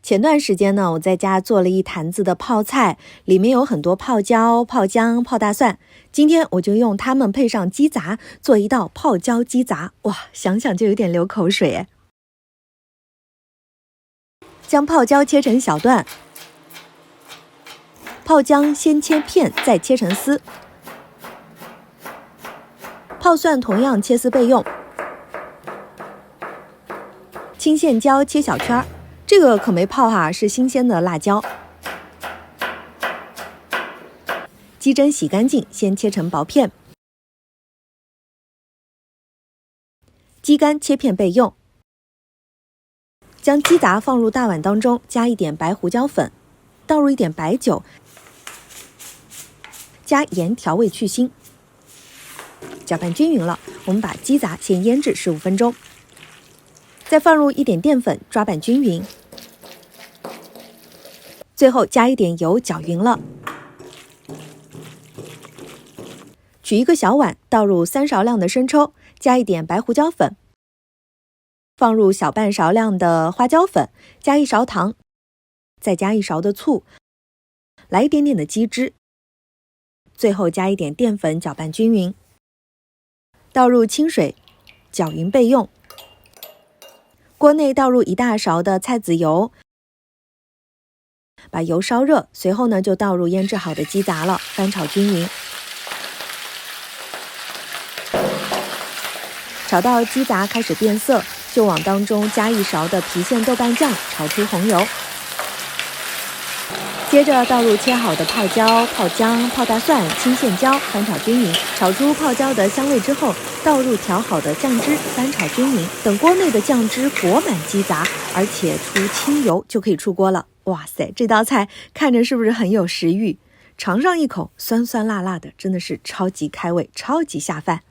前段时间呢，我在家做了一坛子的泡菜，里面有很多泡椒、泡姜、泡大蒜。今天我就用它们配上鸡杂，做一道泡椒鸡杂。哇，想想就有点流口水哎。将泡椒切成小段，泡姜先切片，再切成丝。泡蒜同样切丝备用。青线椒切小圈，这个可没泡哈，是新鲜的辣椒。鸡胗洗干净，先切成薄片。鸡肝切片备用。将鸡杂放入大碗当中，加一点白胡椒粉，倒入一点白酒，加盐调味去腥。搅拌均匀了，我们把鸡杂先腌制15分钟，再放入一点淀粉，抓拌均匀。最后加一点油，搅匀了。取一个小碗，倒入3勺量的生抽，加一点白胡椒粉，放入小半勺量的花椒粉，加1勺糖，再加1勺的醋，来一点点的鸡汁，最后加一点淀粉，搅拌均匀。倒入清水，搅匀备用。锅内倒入1大勺的菜籽油，把油烧热，随后呢就倒入腌制好的鸡杂了，翻炒均匀。炒到鸡杂开始变色，就往当中加1勺的郫县豆瓣酱，炒出红油。接着倒入切好的泡椒、泡姜、泡大蒜、青线椒，翻炒均匀。炒出泡椒的香味之后，倒入调好的酱汁，翻炒均匀。等锅内的酱汁裹满鸡杂，而且出清油，就可以出锅了。哇塞，这道菜看着是不是很有食欲？尝上一口，酸酸辣辣的，真的是超级开胃，超级下饭。